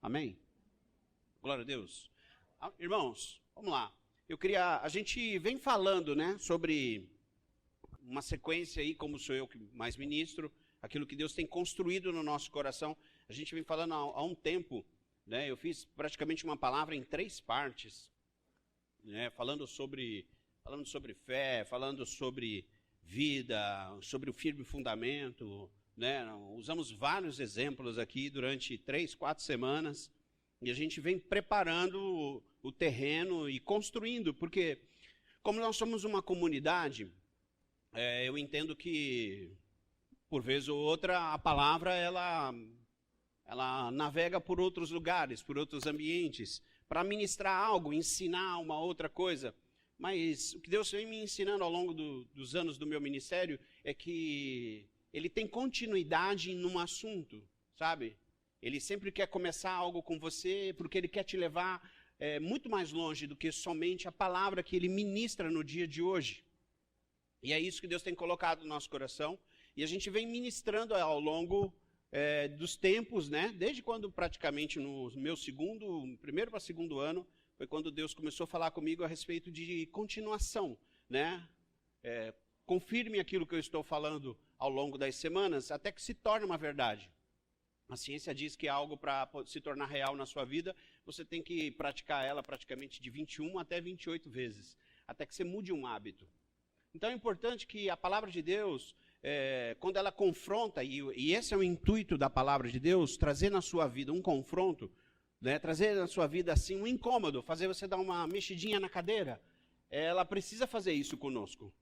Amém? Glória a Deus. Irmãos, vamos lá. A gente vem falando, né, sobre uma sequência aí, como sou eu que mais ministro, aquilo que Deus tem construído no nosso coração. A gente vem falando há um tempo, né, eu fiz praticamente uma palavra em 3 partes, né, falando sobre fé, falando sobre vida, sobre o firme fundamento, né, usamos vários exemplos aqui durante 3, 4 semanas, e a gente vem preparando o terreno e construindo, porque como nós somos uma comunidade, eu entendo que, por vez ou outra, a palavra, ela navega por outros lugares, por outros ambientes, para ministrar algo, ensinar uma outra coisa. Mas o que Deus vem me ensinando ao longo dos anos do meu ministério é que Ele tem continuidade num assunto, sabe? Ele sempre quer começar algo com você, porque Ele quer te levar muito mais longe do que somente a palavra que Ele ministra no dia de hoje. E é isso que Deus tem colocado no nosso coração. E a gente vem ministrando ao longo dos tempos, né? Desde quando praticamente no meu primeiro para segundo ano, foi quando Deus começou a falar comigo a respeito de continuação, né? Confirme aquilo que eu estou falando ao longo das semanas, até que se torne uma verdade. A ciência diz que algo para se tornar real na sua vida, você tem que praticar ela praticamente de 21 até 28 vezes, até que você mude um hábito. Então é importante que a palavra de Deus, quando ela confronta, e esse é o intuito da palavra de Deus, trazer na sua vida um confronto, né, trazer na sua vida assim um incômodo, fazer você dar uma mexidinha na cadeira, ela precisa fazer isso conosco.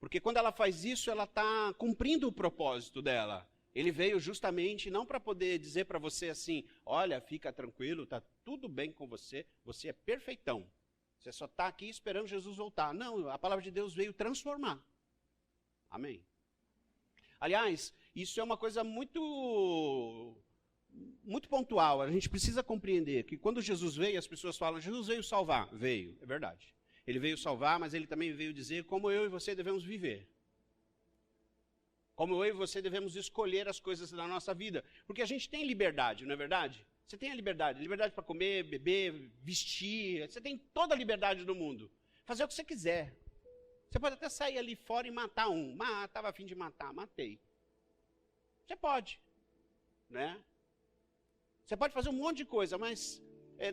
Porque quando ela faz isso, ela está cumprindo o propósito dela. Ele veio justamente não para poder dizer para você assim, olha, fica tranquilo, está tudo bem com você, você é perfeitão. Você só está aqui esperando Jesus voltar. Não, a palavra de Deus veio transformar. Amém? Aliás, isso é uma coisa muito pontual. A gente precisa compreender que quando Jesus veio, as pessoas falam, Jesus veio salvar. Veio, é verdade. Ele veio salvar, mas ele também veio dizer como eu e você devemos viver. Como eu e você devemos escolher as coisas da nossa vida. Porque a gente tem liberdade, não é verdade? Você tem a liberdade para comer, beber, vestir, você tem toda a liberdade do mundo. Fazer o que você quiser. Você pode até sair ali fora e matar um. Estava a fim de matar, matei. Você pode, né? Você pode fazer um monte de coisa, mas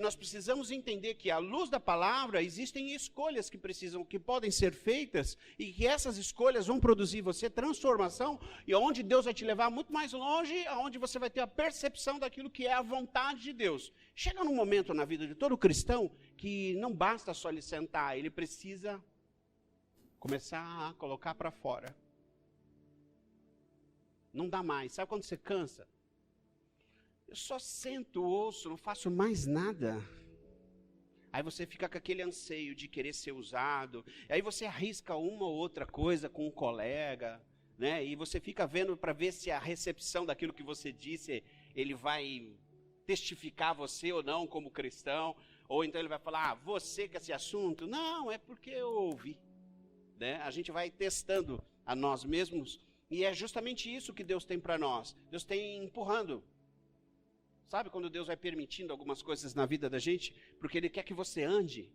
nós precisamos entender que à luz da palavra existem escolhas que podem ser feitas e que essas escolhas vão produzir você transformação e onde Deus vai te levar muito mais longe, onde você vai ter a percepção daquilo que é a vontade de Deus. Chega num momento na vida de todo cristão que não basta só ele sentar, ele precisa começar a colocar para fora. Não dá mais. Sabe quando você cansa? Eu só sento, ouço, não faço mais nada. Aí você fica com aquele anseio de querer ser usado. Aí você arrisca uma ou outra coisa com um colega, né? E você fica vendo para ver se a recepção daquilo que você disse, ele vai testificar você ou não como cristão. Ou então ele vai falar, você quer esse assunto? Não, é porque eu ouvi. Né? A gente vai testando a nós mesmos. E é justamente isso que Deus tem para nós. Deus tem empurrando. Sabe quando Deus vai permitindo algumas coisas na vida da gente? Porque Ele quer que você ande.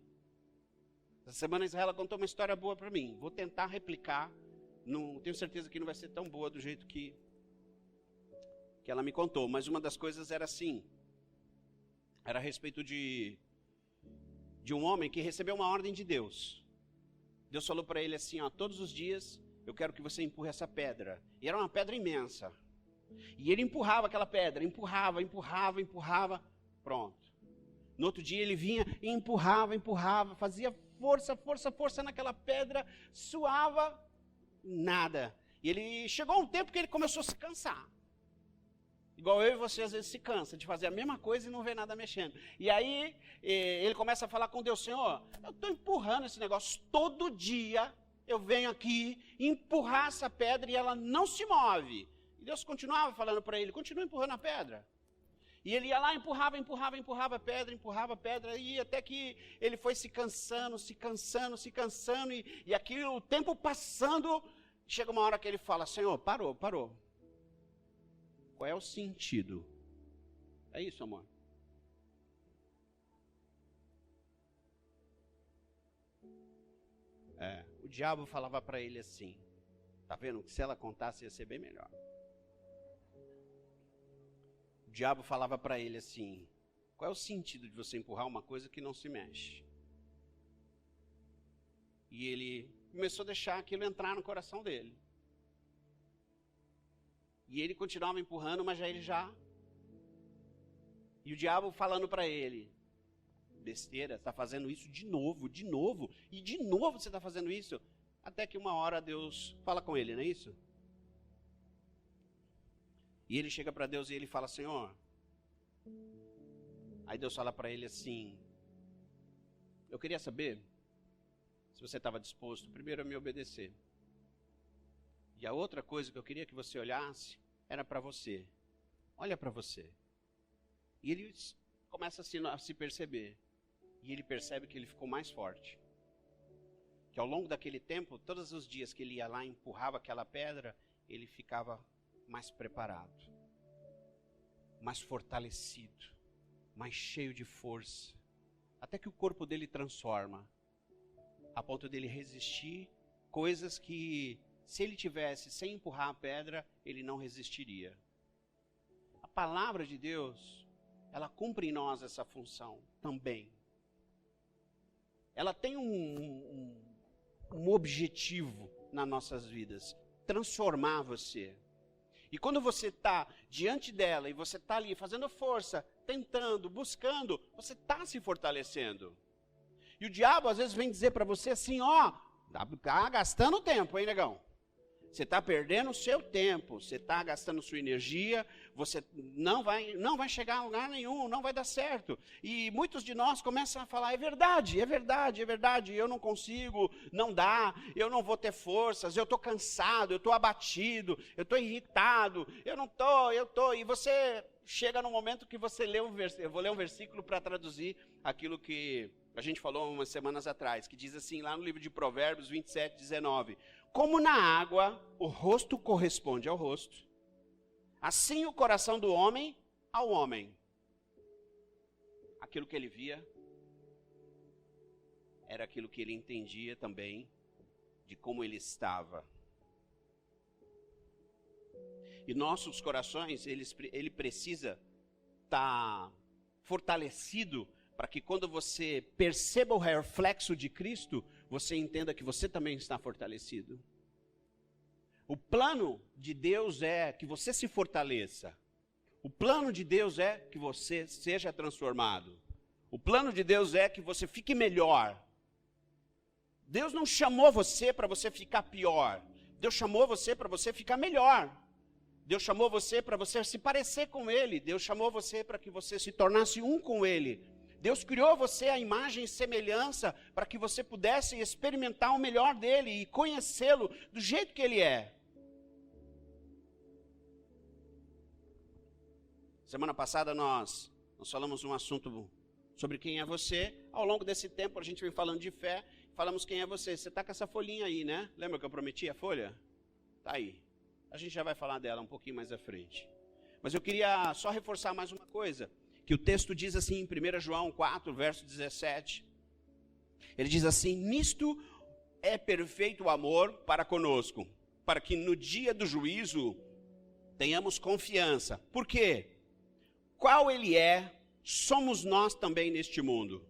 Essa semana a Israela contou uma história boa para mim. Vou tentar replicar. Não tenho certeza que não vai ser tão boa do jeito que ela me contou. Mas uma das coisas era assim. Era a respeito de um homem que recebeu uma ordem de Deus. Deus falou para ele assim, todos os dias eu quero que você empurre essa pedra. E era uma pedra imensa. E ele empurrava aquela pedra, empurrava. Pronto. No outro dia ele vinha e empurrava, fazia força naquela pedra, suava, nada. E ele chegou a um tempo que ele começou a se cansar. Igual eu e você às vezes se cansa de fazer a mesma coisa e não vê nada mexendo. E aí ele começa a falar com Deus, Senhor, eu estou empurrando esse negócio todo dia, eu venho aqui empurrar essa pedra e ela não se move. E Deus continuava falando para ele, continua empurrando a pedra. E ele ia lá, empurrava a pedra, e até que ele foi se cansando, e aquilo, o tempo passando, chega uma hora que ele fala, Senhor, parou. Qual é o sentido? É isso, amor. O diabo falava para ele assim, tá vendo? Que se ela contasse ia ser bem melhor. O diabo falava para ele assim, qual é o sentido de você empurrar uma coisa que não se mexe? E ele começou a deixar aquilo entrar no coração dele. E ele continuava empurrando, mas ele já... E o diabo falando para ele, besteira, você está fazendo isso de novo, e de novo você está fazendo isso. Até que uma hora Deus fala com ele, não é isso? E ele chega para Deus e ele fala, Senhor... Aí Deus fala para ele assim, eu queria saber se você estava disposto, primeiro, a me obedecer. E a outra coisa que eu queria que você olhasse era para você. Olha para você. E ele começa assim a se perceber. E ele percebe que ele ficou mais forte. Que ao longo daquele tempo, todos os dias que ele ia lá e empurrava aquela pedra, ele ficava mais preparado, mais fortalecido, mais cheio de força. Até que o corpo dele transforma, a ponto dele resistir coisas que, se ele tivesse sem empurrar a pedra, ele não resistiria. A palavra de Deus, ela cumpre em nós essa função também. Ela tem um objetivo nas nossas vidas, transformar você. E quando você está diante dela e você está ali fazendo força, tentando, buscando, você está se fortalecendo. E o diabo às vezes vem dizer para você assim, ó, tá gastando tempo, hein, negão? Você está perdendo o seu tempo, você está gastando sua energia, você não vai chegar a lugar nenhum, não vai dar certo. E muitos de nós começam a falar, é verdade, eu não consigo, não dá, eu não vou ter forças, eu estou cansado, eu estou abatido, eu estou irritado, eu estou. E você chega no momento que você lê um versículo, eu vou ler um versículo para traduzir aquilo que a gente falou umas semanas atrás, que diz assim, lá no livro de Provérbios 27, 19... Como na água o rosto corresponde ao rosto, assim o coração do homem ao homem. Aquilo que ele via era aquilo que ele entendia também de como ele estava. E nossos corações, ele precisa estar fortalecido para que quando você perceba o reflexo de Cristo, você entenda que você também está fortalecido. O plano de Deus é que você se fortaleça. O plano de Deus é que você seja transformado. O plano de Deus é que você fique melhor. Deus não chamou você para você ficar pior. Deus chamou você para você ficar melhor. Deus chamou você para você se parecer com Ele. Deus chamou você para que você se tornasse um com Ele. Deus criou você à imagem e semelhança para que você pudesse experimentar o melhor dele e conhecê-lo do jeito que ele é. Semana passada nós falamos um assunto sobre quem é você. Ao longo desse tempo a gente vem falando de fé, falamos quem é você. Você está com essa folhinha aí, né? Lembra que eu prometi a folha? Está aí. A gente já vai falar dela um pouquinho mais à frente. Mas eu queria só reforçar mais uma coisa. Que o texto diz assim em 1 João 4, verso 17. Ele diz assim, nisto é perfeito o amor para conosco, para que no dia do juízo tenhamos confiança. Por quê? Qual ele é, somos nós também neste mundo.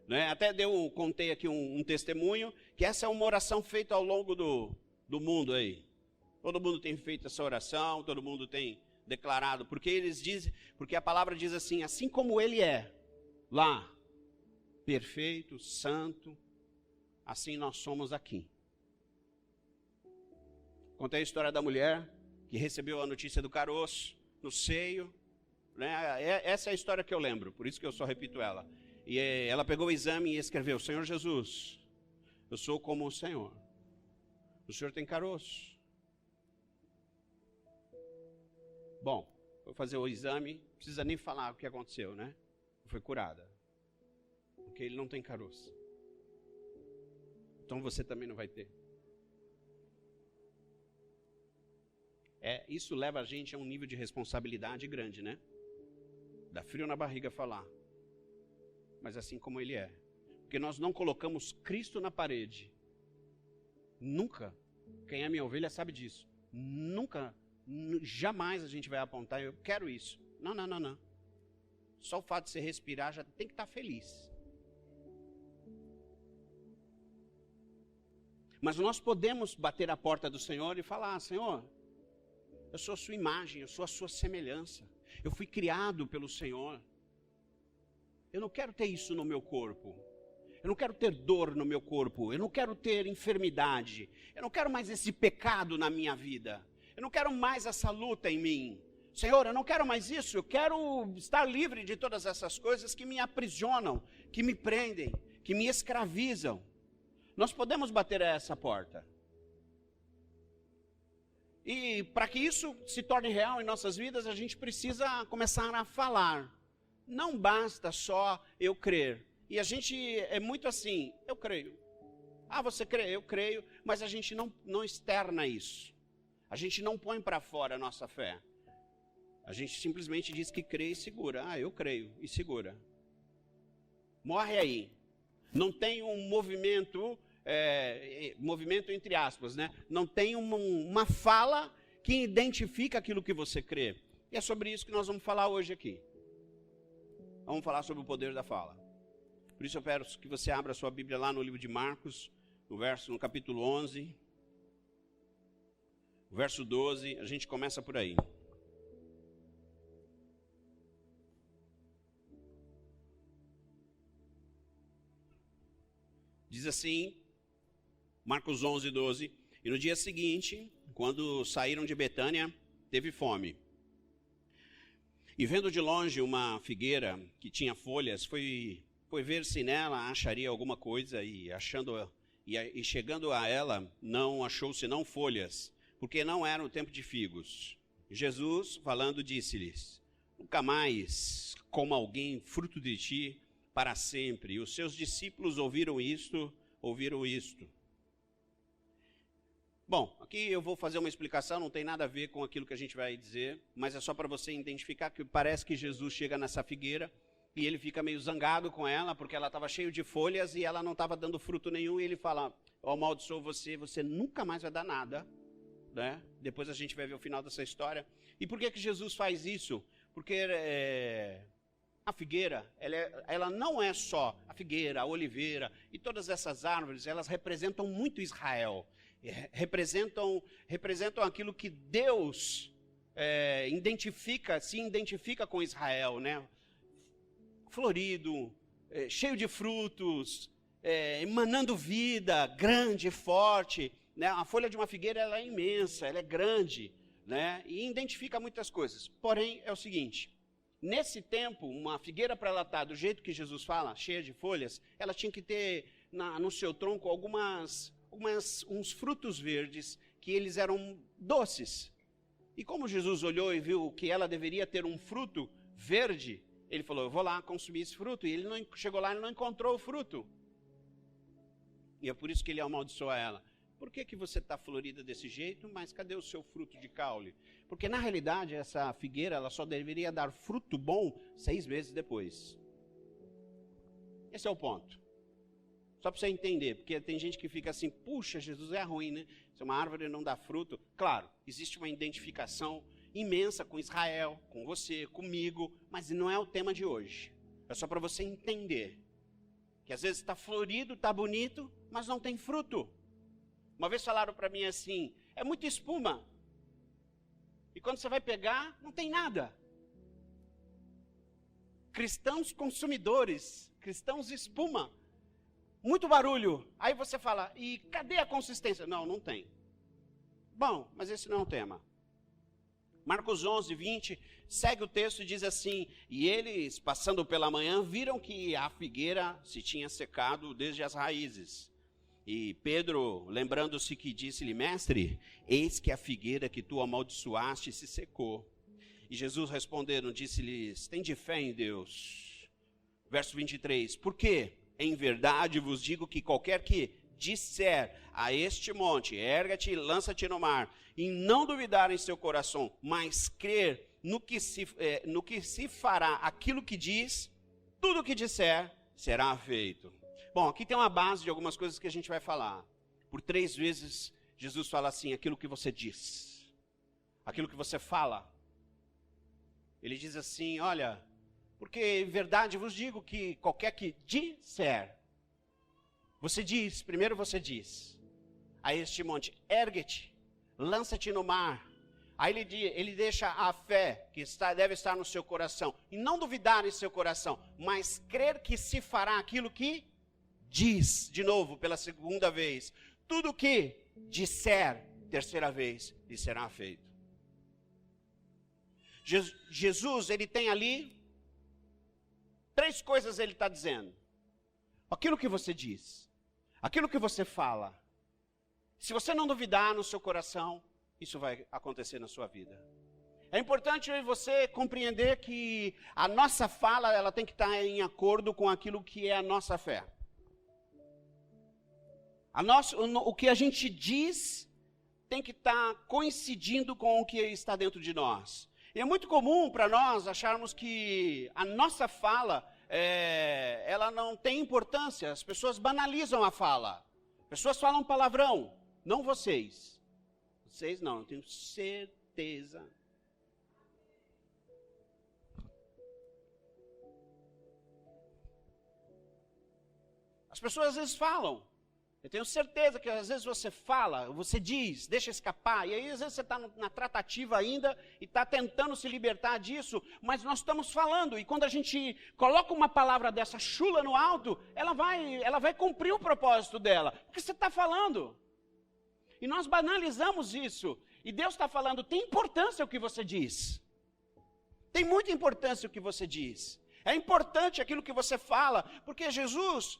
Né? Até contei aqui um testemunho, que essa é uma oração feita ao longo do mundo aí. Todo mundo tem feito essa oração, todo mundo tem declarado, porque a palavra diz assim como ele é, lá, perfeito, santo, assim nós somos aqui. Contei a história da mulher que recebeu a notícia do caroço no seio, né? Essa é a história que eu lembro, por isso que eu só repito ela. E ela pegou o exame e escreveu, Senhor Jesus, eu sou como o Senhor tem caroço. Bom, foi fazer o exame, não precisa nem falar o que aconteceu, né? Foi curada. Porque ele não tem caroço. Então você também não vai ter. Isso leva a gente a um nível de responsabilidade grande, né? Dá frio na barriga falar. Mas assim como ele é. Porque nós não colocamos Cristo na parede. Nunca. Quem é minha ovelha sabe disso. Nunca, jamais a gente vai apontar, eu quero isso. Não, não, não, não. Só o fato de você respirar já tem que estar feliz. Mas nós podemos bater a porta do Senhor e falar: Senhor, eu sou a sua imagem, eu sou a sua semelhança. Eu fui criado pelo Senhor. Eu não quero ter isso no meu corpo. Eu não quero ter dor no meu corpo. Eu não quero ter enfermidade. Eu não quero mais esse pecado na minha vida. Eu não quero mais essa luta em mim. Senhor, eu não quero mais isso. Eu quero estar livre de todas essas coisas que me aprisionam, que me prendem, que me escravizam. Nós podemos bater a essa porta. E para que isso se torne real em nossas vidas, a gente precisa começar a falar. Não basta só eu crer. E a gente é muito assim: eu creio. Ah, você crê? Eu creio. Mas a gente não externa isso. A gente não põe para fora a nossa fé. A gente simplesmente diz que crê e segura. Ah, eu creio e segura. Morre aí. Não tem um movimento entre aspas, né? Não tem uma fala que identifica aquilo que você crê. E é sobre isso que nós vamos falar hoje aqui. Vamos falar sobre o poder da fala. Por isso eu peço que você abra a sua Bíblia lá no livro de Marcos, no capítulo 11, verso 12, a gente começa por aí. Diz assim, Marcos 11, 12, e no dia seguinte, quando saíram de Betânia, teve fome. E vendo de longe uma figueira que tinha folhas, foi ver se nela acharia alguma coisa, e chegando a ela, não achou senão folhas, porque não era o tempo de figos. Jesus, falando, disse-lhes: nunca mais coma alguém fruto de ti para sempre. E os seus discípulos ouviram isto. Bom, aqui eu vou fazer uma explicação, não tem nada a ver com aquilo que a gente vai dizer, mas é só para você identificar que parece que Jesus chega nessa figueira e ele fica meio zangado com ela, porque ela estava cheia de folhas e ela não estava dando fruto nenhum, e ele fala: eu amaldiçoo você nunca mais vai dar nada, né? Depois a gente vai ver o final dessa história. E por que Jesus faz isso? Porque a figueira, ela não é só a figueira, a oliveira e todas essas árvores, elas representam muito Israel. Representam aquilo que Deus se identifica com Israel, né? Florido, cheio de frutos, emanando vida, grande, forte, né? A folha de uma figueira, ela é imensa, ela é grande, né? E identifica muitas coisas. Porém, é o seguinte: nesse tempo, uma figueira, para ela estar do jeito que Jesus fala, cheia de folhas, ela tinha que ter no seu tronco uns frutos verdes, que eles eram doces. E como Jesus olhou e viu que ela deveria ter um fruto verde, ele falou: eu vou lá consumir esse fruto. E ele chegou lá e não encontrou o fruto. E é por isso que ele amaldiçoou ela. Por que você está florida desse jeito, mas cadê o seu fruto de caule? Porque na realidade essa figueira, ela só deveria dar fruto bom 6 meses depois. Esse é o ponto. Só para você entender, porque tem gente que fica assim: puxa, Jesus é ruim, né? Se uma árvore não dá fruto. Claro, existe uma identificação imensa com Israel, com você, comigo, mas não é o tema de hoje. É só para você entender que às vezes está florido, está bonito, mas não tem fruto. Uma vez falaram para mim assim: é muita espuma. E quando você vai pegar, não tem nada. Cristãos consumidores, cristãos espuma. Muito barulho. Aí você fala: e cadê a consistência? Não tem. Bom, mas esse não é o tema. Marcos 11, 20, segue o texto e diz assim: e eles, passando pela manhã, viram que a figueira se tinha secado desde as raízes. E Pedro, lembrando-se que disse-lhe: mestre, eis que a figueira que tu amaldiçoaste se secou. E Jesus respondendo, disse-lhes: tende fé em Deus. Verso 23, por quê? Em verdade vos digo que qualquer que disser a este monte: erga-te e lança-te no mar, e não duvidar em seu coração, mas crer no que se fará aquilo que diz, tudo o que disser será feito. Bom, aqui tem uma base de algumas coisas que a gente vai falar. Por 3 vezes, Jesus fala assim, aquilo que você diz, aquilo que você fala. Ele diz assim, olha, porque em verdade vos digo que qualquer que disser, primeiro você diz, a este monte, ergue-te, lança-te no mar. Aí ele deixa a fé que deve estar no seu coração, e não duvidar em seu coração, mas crer que se fará aquilo que diz, de novo, pela segunda vez. Tudo que disser, terceira vez, lhe será feito. Jesus, ele tem ali 3 coisas ele está dizendo. Aquilo que você diz, aquilo que você fala, se você não duvidar no seu coração, isso vai acontecer na sua vida. É importante eu e você compreender que a nossa fala, ela tem que estar em acordo com aquilo que é a nossa fé. O que a gente diz tem que estar coincidindo com o que está dentro de nós. E é muito comum para nós acharmos que a nossa fala, ela não tem importância. As pessoas banalizam a fala. Pessoas falam palavrão, não vocês. Vocês não, eu tenho certeza. As pessoas às vezes falam. Eu tenho certeza que às vezes você fala, você diz, deixa escapar, e aí às vezes você está na tratativa ainda e está tentando se libertar disso, mas nós estamos falando, e quando a gente coloca uma palavra dessa chula no alto, ela vai cumprir o propósito dela, porque você está falando. E nós banalizamos isso, e Deus está falando, tem importância o que você diz. Tem muita importância o que você diz. É importante aquilo que você fala, porque Jesus,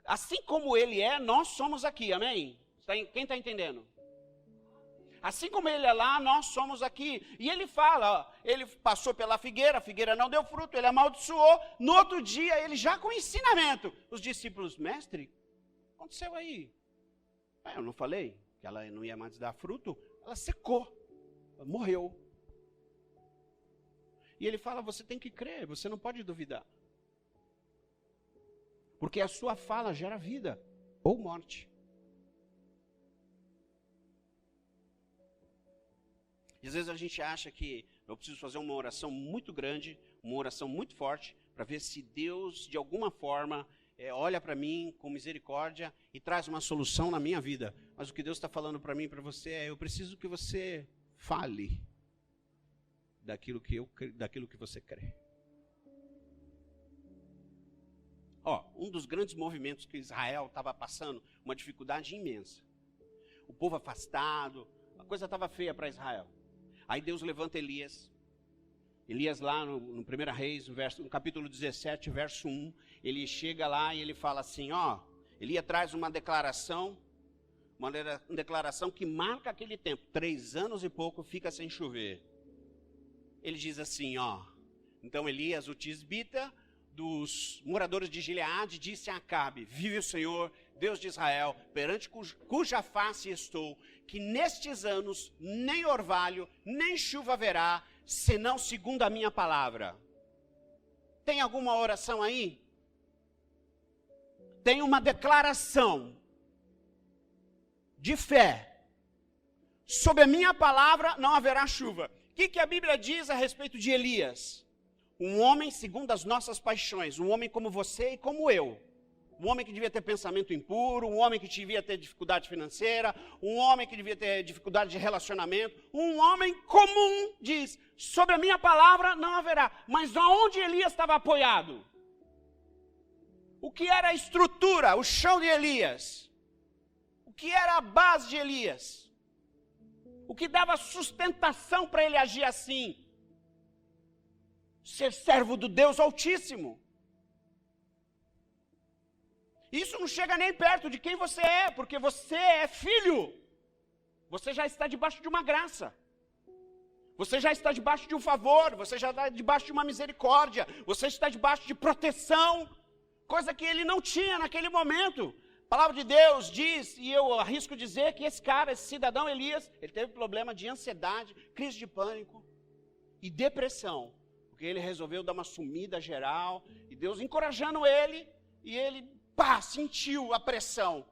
assim como ele é, nós somos aqui, amém? Quem está entendendo? Assim como ele é lá, nós somos aqui. E ele fala, ele passou pela figueira, a figueira não deu fruto, ele amaldiçoou. No outro dia, ele já com ensinamento. Os discípulos, mestre, o que aconteceu aí? Eu não falei que ela não ia mais dar fruto? Ela secou, ela morreu. E ele fala, você tem que crer, você não pode duvidar. Porque a sua fala gera vida ou morte. E às vezes a gente acha que eu preciso fazer uma oração muito grande, uma oração muito forte, para ver se Deus, de alguma forma, olha para mim com misericórdia e traz uma solução na minha vida. Mas o que Deus está falando para mim e para você é, eu preciso que você fale daquilo que você crê. Um dos grandes movimentos que Israel estava passando, uma dificuldade imensa. O povo afastado, a coisa estava feia para Israel. Aí Deus levanta Elias. Elias lá no 1 Reis, no capítulo 17, verso 1, ele chega lá e ele fala assim, Elias traz uma declaração que marca aquele tempo, 3 anos e pouco fica sem chover. Ele diz assim, então Elias, o tisbita, dos moradores de Gileade, disse a Acabe, vive o Senhor, Deus de Israel, perante cuja face estou, que nestes anos nem orvalho, nem chuva haverá, senão segundo a minha palavra. Tem alguma oração aí? Tem uma declaração de fé. Sob a minha palavra não haverá chuva. O que a Bíblia diz a respeito de Elias? Um homem segundo as nossas paixões, um homem como você e como eu. Um homem que devia ter pensamento impuro, um homem que devia ter dificuldade financeira, um homem que devia ter dificuldade de relacionamento. Um homem comum diz, sobre a minha palavra não haverá. Mas aonde Elias estava apoiado? O que era a estrutura, o chão de Elias? O que era a base de Elias? O que dava sustentação para ele agir assim? Ser servo do Deus Altíssimo. Isso não chega nem perto de quem você é, porque você é filho. Você já está debaixo de uma graça. Você já está debaixo de um favor, você já está debaixo de uma misericórdia, você está debaixo de proteção, coisa que ele não tinha naquele momento. A palavra de Deus diz, e eu arrisco dizer que esse cidadão Elias, ele teve problema de ansiedade, crise de pânico e depressão. Porque ele resolveu dar uma sumida geral, e Deus encorajando ele, e ele, sentiu a pressão.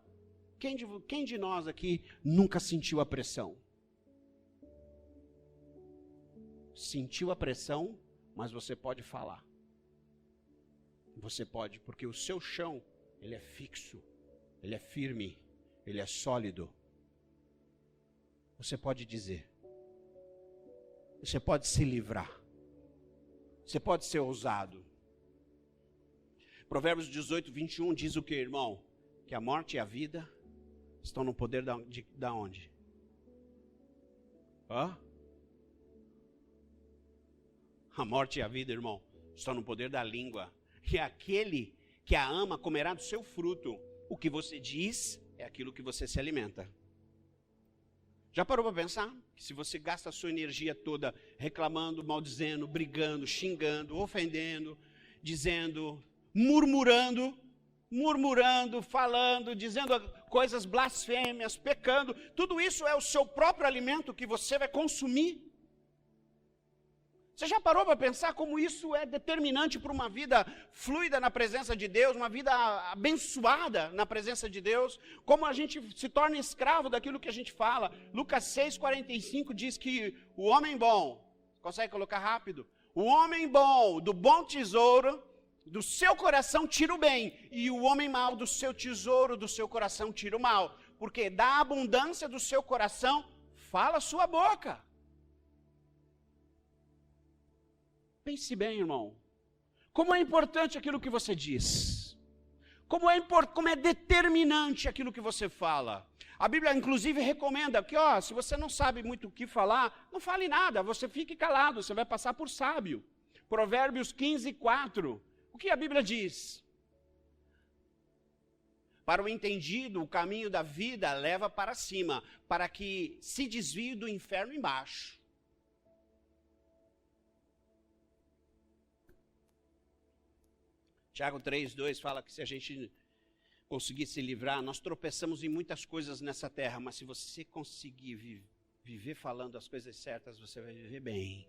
Quem de nós aqui nunca sentiu a pressão? Sentiu a pressão, mas você pode falar. Você pode, porque o seu chão, ele é fixo, ele é firme, ele é sólido. Você pode dizer. Você pode se livrar. Você pode ser ousado. Provérbios 18, 21 diz o que, irmão? Que a morte e a vida estão no poder da onde? Hã? A morte e a vida, irmão, estão no poder da língua. E aquele que a ama comerá do seu fruto. O que você diz é aquilo que você se alimenta. Já parou para pensar? Que se você gasta a sua energia toda reclamando, maldizendo, brigando, xingando, ofendendo, dizendo, murmurando, falando, dizendo coisas blasfêmias, pecando, tudo isso é o seu próprio alimento que você vai consumir. Você já parou para pensar como isso é determinante para uma vida fluida na presença de Deus, uma vida abençoada na presença de Deus? Como a gente se torna escravo daquilo que a gente fala. Lucas 6,45 diz que o homem bom, consegue colocar rápido? O homem bom, do bom tesouro, do seu coração tira o bem, e o homem mau, do seu tesouro, do seu coração tira o mal. Porque da abundância do seu coração, fala a sua boca. Pense bem, irmão. Como é importante aquilo que você diz. Como é determinante aquilo que você fala. A Bíblia, inclusive, recomenda que, se você não sabe muito o que falar, não fale nada, você fique calado, você vai passar por sábio. Provérbios 15, 4. O que a Bíblia diz? Para o entendido, o caminho da vida leva para cima, para que se desvie do inferno embaixo. Tiago 3,2 fala que se a gente conseguir se livrar, nós tropeçamos em muitas coisas nessa terra, mas se você conseguir viver falando as coisas certas, você vai viver bem.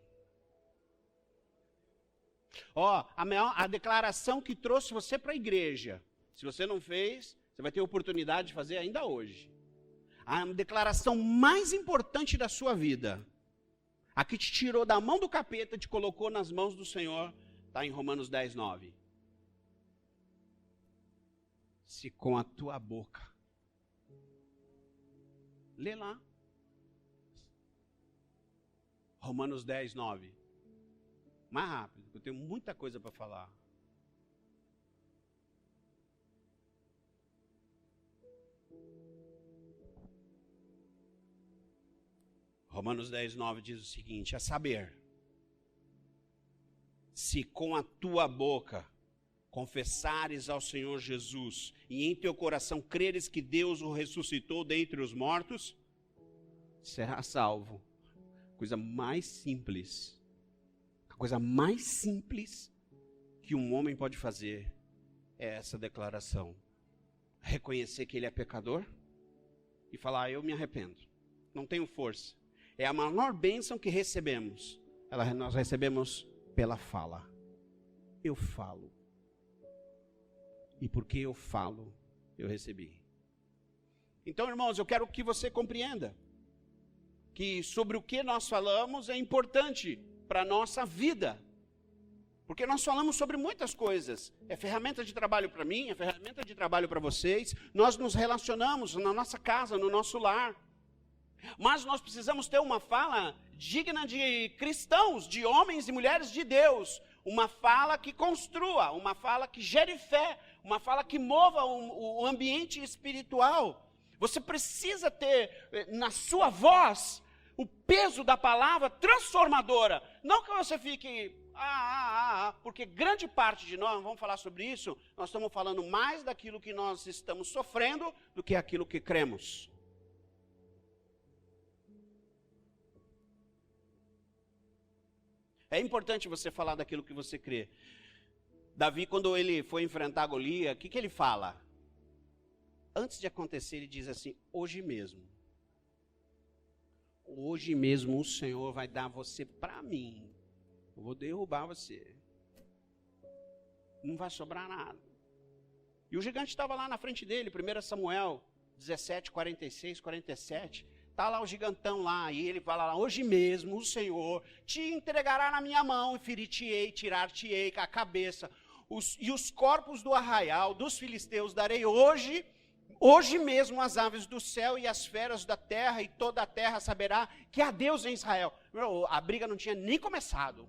A declaração que trouxe você para a igreja, se você não fez, você vai ter oportunidade de fazer ainda hoje. A declaração mais importante da sua vida, a que te tirou da mão do capeta, te colocou nas mãos do Senhor, está em Romanos 10, 9. Se com a tua boca, lê lá, Romanos 10, 9, mais rápido, eu tenho muita coisa para falar. Romanos 10, 9 diz o seguinte, a saber, se com a tua boca confessares ao Senhor Jesus, e em teu coração creres que Deus o ressuscitou dentre os mortos, será salvo. Coisa mais simples, a coisa mais simples que um homem pode fazer é essa declaração. Reconhecer que ele é pecador e falar, eu me arrependo, não tenho força. É a maior bênção que recebemos. Nós recebemos pela fala. Eu falo. E porque eu falo, eu recebi. Então, irmãos, eu quero que você compreenda que sobre o que nós falamos é importante para a nossa vida. Porque nós falamos sobre muitas coisas. É ferramenta de trabalho para mim, é ferramenta de trabalho para vocês. Nós nos relacionamos na nossa casa, no nosso lar. Mas nós precisamos ter uma fala digna de cristãos, de homens e mulheres de Deus. Uma fala que construa, uma fala que gere fé, uma fala que mova o ambiente espiritual. Você precisa ter na sua voz o peso da palavra transformadora. Não que você fique, porque grande parte de nós, vamos falar sobre isso, nós estamos falando mais daquilo que nós estamos sofrendo do que aquilo que cremos. É importante você falar daquilo que você crê. Davi, quando ele foi enfrentar Golias, o que ele fala? Antes de acontecer, ele diz assim, hoje mesmo o Senhor vai dar você para mim. Eu vou derrubar você. Não vai sobrar nada. E o gigante estava lá na frente dele, 1 Samuel 17, 46, 47. Está lá o gigantão lá, e ele fala lá, hoje mesmo o Senhor te entregará na minha mão, e ferir-te-ei, tirar-te-ei a cabeça, e os corpos do arraial dos filisteus darei hoje mesmo as aves do céu e as feras da terra, e toda a terra saberá que há Deus em Israel. A briga não tinha nem começado.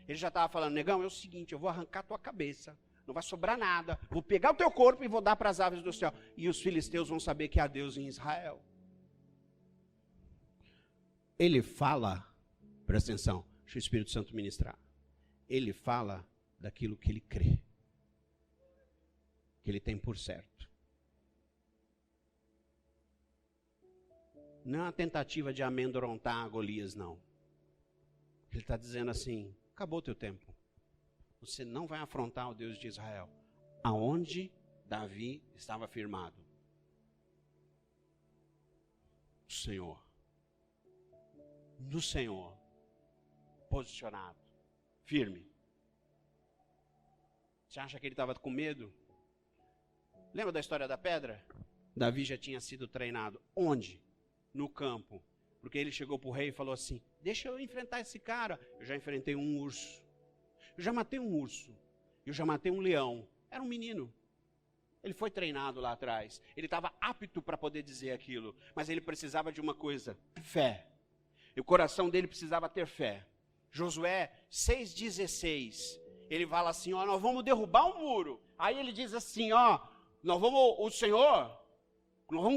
Ele já estava falando, negão, é o seguinte, eu vou arrancar tua cabeça, não vai sobrar nada, vou pegar o teu corpo e vou dar para as aves do céu, e os filisteus vão saber que há Deus em Israel. Ele fala, presta atenção, deixa o Espírito Santo ministrar. Ele fala daquilo que ele crê, que ele tem por certo. Não é uma tentativa de amedrontar Golias, não. Ele está dizendo assim, acabou o teu tempo. Você não vai afrontar o Deus de Israel. Aonde Davi estava firmado? O Senhor. No Senhor, posicionado, firme. Você acha que ele estava com medo? Lembra da história da pedra? Davi já tinha sido treinado. Onde? No campo. Porque ele chegou para o rei e falou assim, deixa eu enfrentar esse cara. Eu já enfrentei um urso. Eu já matei um urso. Eu já matei um leão. Era um menino. Ele foi treinado lá atrás. Ele estava apto para poder dizer aquilo. Mas ele precisava de uma coisa, fé. E o coração dele precisava ter fé. Josué 6,16. Ele fala assim, ó, nós vamos derrubar um muro. Aí ele diz assim, ó, nós vamos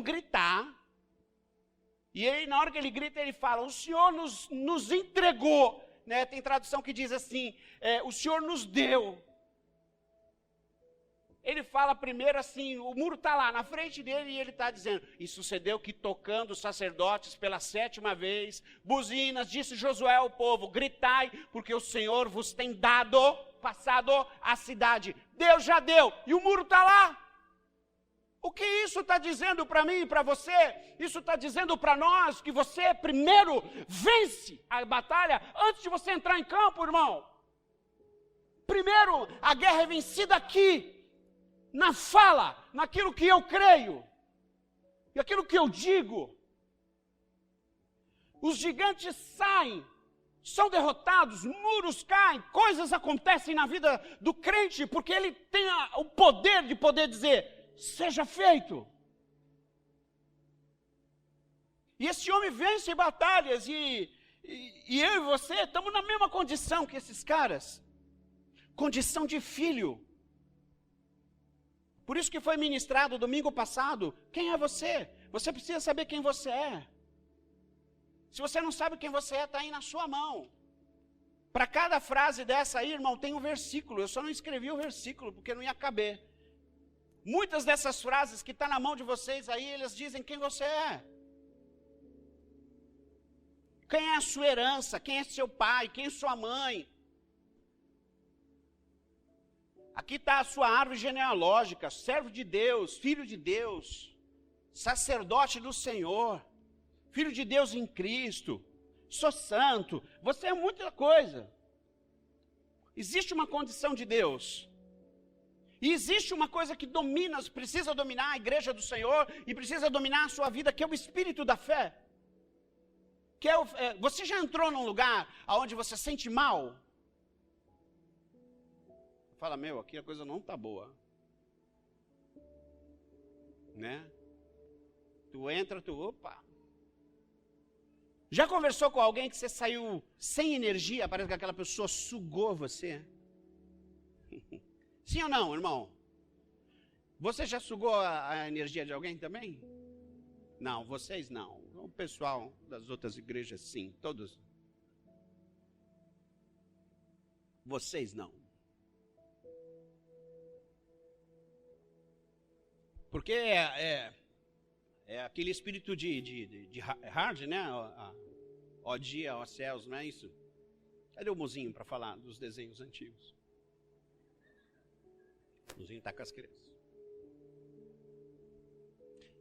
gritar. E aí, na hora que ele grita, ele fala, o Senhor nos entregou. Né? Tem tradução que diz assim, o Senhor nos deu. Ele fala primeiro assim, o muro está lá na frente dele e ele está dizendo, e sucedeu que tocando os sacerdotes pela 7ª vez, buzinas, disse Josué ao povo, gritai, porque o Senhor vos tem passado a cidade. Deus já deu, e o muro está lá. O que isso está dizendo para mim e para você? Isso está dizendo para nós que você primeiro vence a batalha antes de você entrar em campo, irmão. Primeiro, a guerra é vencida aqui. Na fala, naquilo que eu creio, e aquilo que eu digo. Os gigantes saem, são derrotados, muros caem, coisas acontecem na vida do crente, porque ele tem o poder de poder dizer, seja feito. E esse homem vence batalhas, e eu e você estamos na mesma condição que esses caras, condição de filho. Por isso que foi ministrado domingo passado, quem é você? Você precisa saber quem você é. Se você não sabe quem você é, está aí na sua mão. Para cada frase dessa aí, irmão, tem um versículo. Eu só não escrevi o versículo, porque não ia caber. Muitas dessas frases que estão na mão de vocês aí, eles dizem quem você é. Quem é a sua herança, quem é seu pai, quem é sua mãe. Aqui está a sua árvore genealógica, servo de Deus, filho de Deus, sacerdote do Senhor, filho de Deus em Cristo, sou santo, você é muita coisa. Existe uma condição de Deus, e existe uma coisa que precisa dominar a igreja do Senhor, e precisa dominar a sua vida, que é o espírito da fé. Você já entrou num lugar onde você sente mal? Fala, aqui a coisa não está boa. Né? Tu entra, opa. Já conversou com alguém que você saiu sem energia, parece que aquela pessoa sugou você? Sim ou não, irmão? Você já sugou a energia de alguém também? Não, vocês não. O pessoal das outras igrejas sim, todos. Vocês não. Porque é aquele espírito de hard, né? Ó dia, ó céus, não é isso? Cadê o mozinho para falar dos desenhos antigos? O mozinho está com as crianças.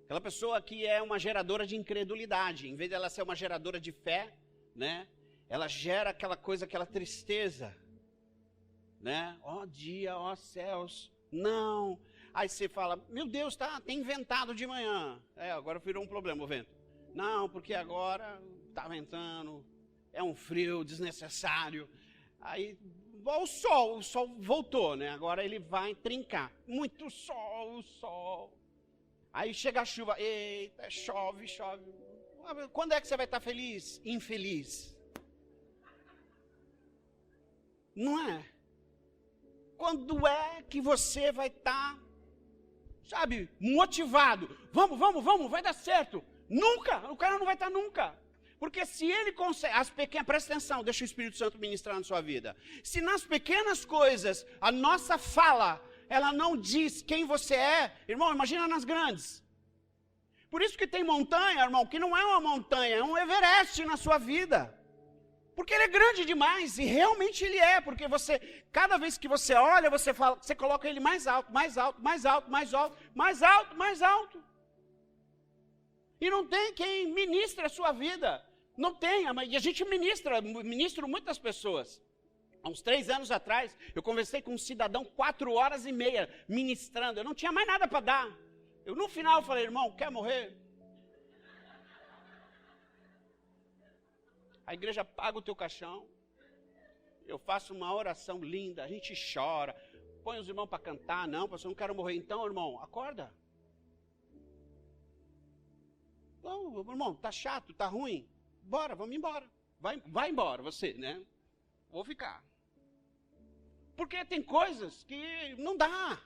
Aquela pessoa que é uma geradora de incredulidade, em vez de ela ser uma geradora de fé, né? Ela gera aquela coisa, aquela tristeza, né? Ó dia, ó céus. Não, Aí você fala, meu Deus, tem ventado de manhã. Agora virou um problema o vento. Não, porque agora está ventando, é um frio desnecessário. Aí o sol voltou, né? Agora ele vai trincar. Muito sol, o sol. Aí chega a chuva, eita, chove. Quando é que você vai estar feliz? Infeliz. Não é? Quando é que você vai estar, sabe, motivado? Vamos, vai dar certo. Nunca, o cara não vai estar nunca. Porque se ele consegue, presta atenção, deixa o Espírito Santo ministrar na sua vida. Se nas pequenas coisas, a nossa fala, ela não diz quem você é, irmão, imagina nas grandes. Por isso que tem montanha, irmão, que não é uma montanha, é um Everest na sua vida. Porque ele é grande demais, e realmente ele é, porque você, cada vez que você olha, você coloca ele mais alto. E não tem quem ministre a sua vida, não tem, e a gente ministro muitas pessoas. Há uns 3 anos atrás, eu conversei com um cidadão 4h30 ministrando, eu não tinha mais nada para dar. No final eu falei, irmão, quer morrer? A igreja paga o teu caixão, eu faço uma oração linda, a gente chora, põe os irmãos para cantar, não, pastor, eu não quero morrer. Então, irmão, acorda. Não, irmão, tá chato, tá ruim, bora, vamos embora. Vai embora você, né? Vou ficar. Porque tem coisas que não dá.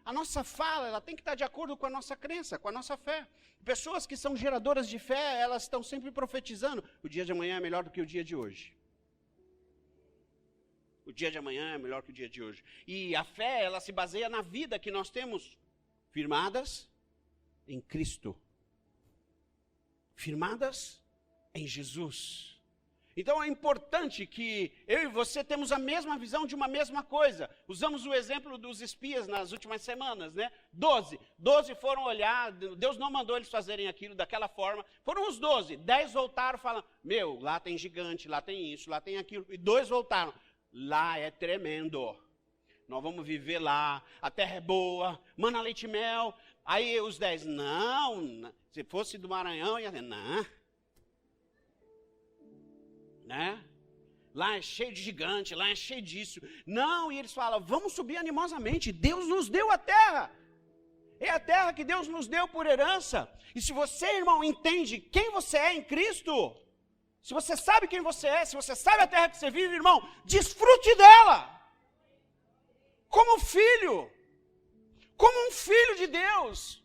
A nossa fala, ela tem que estar de acordo com a nossa crença, com a nossa fé. Pessoas que são geradoras de fé, elas estão sempre profetizando. O dia de amanhã é melhor do que o dia de hoje. O dia de amanhã é melhor que o dia de hoje. E a fé, ela se baseia na vida que nós temos firmadas em Cristo. Firmadas em Jesus. Então é importante que eu e você temos a mesma visão de uma mesma coisa. Usamos o exemplo dos espias nas últimas semanas, né? 12 foram olhar, Deus não mandou eles fazerem aquilo daquela forma. Foram os 12, 10 voltaram falando, lá tem gigante, lá tem isso, lá tem aquilo. E 2 voltaram, lá é tremendo. Nós vamos viver lá, a terra é boa, mana, leite e mel. Aí os 10, não, se fosse do Maranhão, ia dizer, não. Né? Lá é cheio de gigante, lá é cheio disso. Não, e eles falam, vamos subir animosamente, Deus nos deu a terra. É a terra que Deus nos deu por herança. E se você, irmão, entende quem você é em Cristo, se você sabe quem você é, se você sabe a terra que você vive, irmão, desfrute dela. Como um filho de Deus.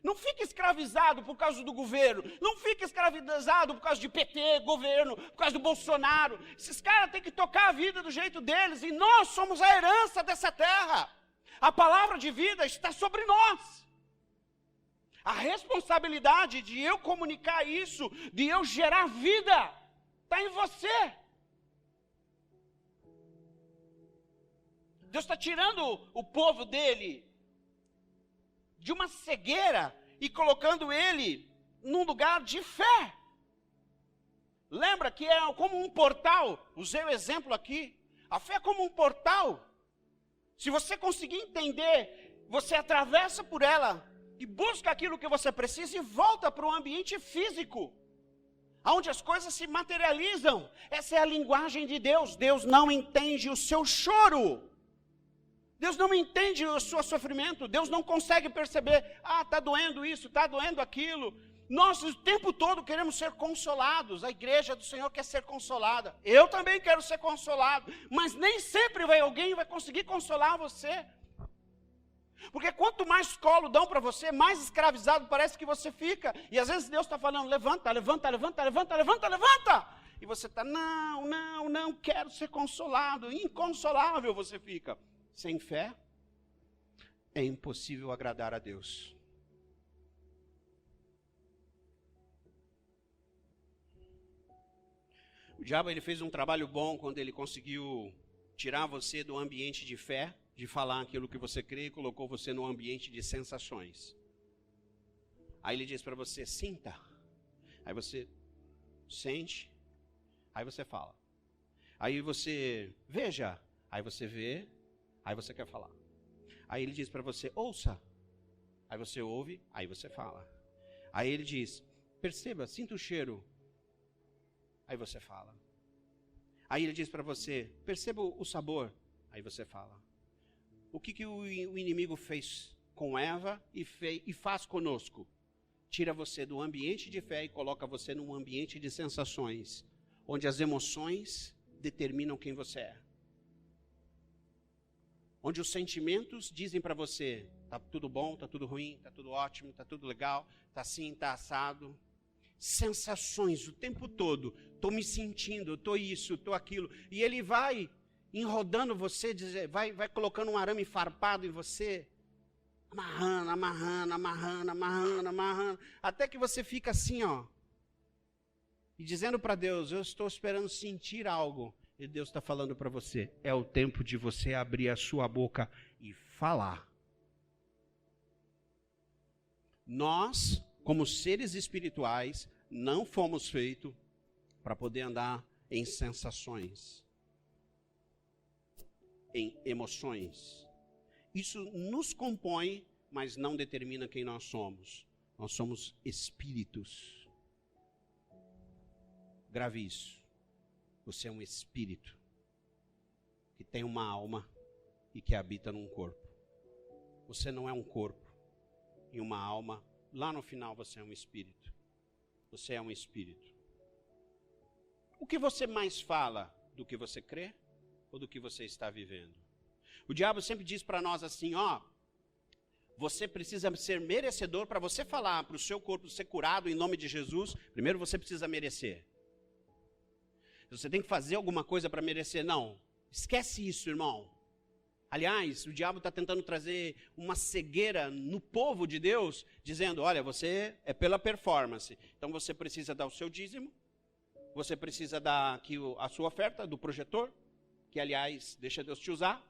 Não fique escravizado por causa do governo. Não fique escravizado por causa de PT, governo, por causa do Bolsonaro. Esses caras têm que tocar a vida do jeito deles. E nós somos a herança dessa terra. A palavra de vida está sobre nós. A responsabilidade de eu comunicar isso, de eu gerar vida, está em você. Deus está tirando o povo dele de uma cegueira e colocando ele num lugar de fé. Lembra que é como um portal, usei o exemplo aqui, a fé é como um portal. Se você conseguir entender, você atravessa por ela e busca aquilo que você precisa e volta para o ambiente físico, onde as coisas se materializam. Essa é a linguagem de Deus. Deus não entende o seu choro. Deus não entende o seu sofrimento, Deus não consegue perceber, está doendo isso, está doendo aquilo. Nós o tempo todo queremos ser consolados, a igreja do Senhor quer ser consolada. Eu também quero ser consolado, mas nem sempre alguém vai conseguir consolar você. Porque quanto mais colo dão para você, mais escravizado parece que você fica. E às vezes Deus está falando, levanta. E você está, não quero ser consolado, inconsolável você fica. Sem fé, é impossível agradar a Deus. O diabo ele fez um trabalho bom quando ele conseguiu tirar você do ambiente de fé, de falar aquilo que você crê, e colocou você no ambiente de sensações. Aí ele diz para você, sinta. Aí você sente, aí você fala. Aí você veja, aí você vê. Aí você quer falar. Aí ele diz para você, ouça. Aí você ouve, aí você fala. Aí ele diz, perceba, sinta o cheiro. Aí você fala. Aí ele diz para você, perceba o sabor. Aí você fala. O que o inimigo fez com Eva e faz conosco? Tira você do ambiente de fé e coloca você num ambiente de sensações, onde as emoções determinam quem você é. Onde os sentimentos dizem para você, tá tudo bom, tá tudo ruim, tá tudo ótimo, tá tudo legal, tá assim, tá assado. Sensações o tempo todo, tô me sentindo, tô isso, tô aquilo. E ele vai enrodando você, vai colocando um arame farpado em você, amarrando, até que você fica assim, ó, e dizendo para Deus, eu estou esperando sentir algo. E Deus está falando para você, é o tempo de você abrir a sua boca e falar. Nós, como seres espirituais, não fomos feitos para poder andar em sensações, em emoções. Isso nos compõe, mas não determina quem nós somos. Nós somos espíritos. Grave isso. Você é um espírito que tem uma alma e que habita num corpo. Você não é um corpo e uma alma. Lá no final você é um espírito. Você é um espírito. O que você mais fala? Do que você crê ou do que você está vivendo? O diabo sempre diz para nós assim, ó, você precisa ser merecedor. Para você falar para o seu corpo ser curado em nome de Jesus, primeiro você precisa merecer. Você tem que fazer alguma coisa para merecer. Não, esquece isso, irmão. Aliás, o diabo está tentando trazer uma cegueira no povo de Deus, dizendo, olha, você é pela performance. Então você precisa dar o seu dízimo, você precisa dar aqui a sua oferta do projetor, que aliás, deixa Deus te usar.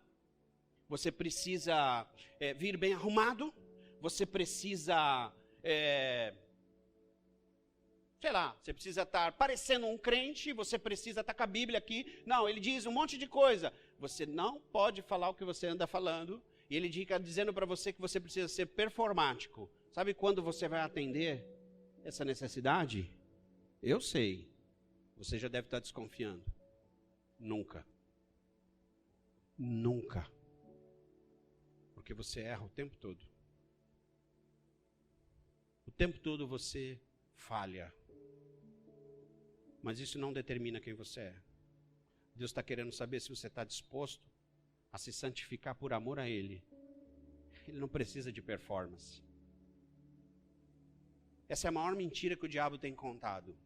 Você precisa vir bem arrumado, você precisa... sei lá, você precisa estar parecendo um crente, você precisa estar com a Bíblia aqui. Não, ele diz um monte de coisa. Você não pode falar o que você anda falando. E ele fica dizendo para você que você precisa ser performático. Sabe quando você vai atender essa necessidade? Eu sei. Você já deve estar desconfiando. Nunca. Nunca. Porque você erra o tempo todo. O tempo todo você falha. Mas isso não determina quem você é. Deus está querendo saber se você está disposto a se santificar por amor a Ele. Ele não precisa de performance. Essa é a maior mentira que o diabo tem contado.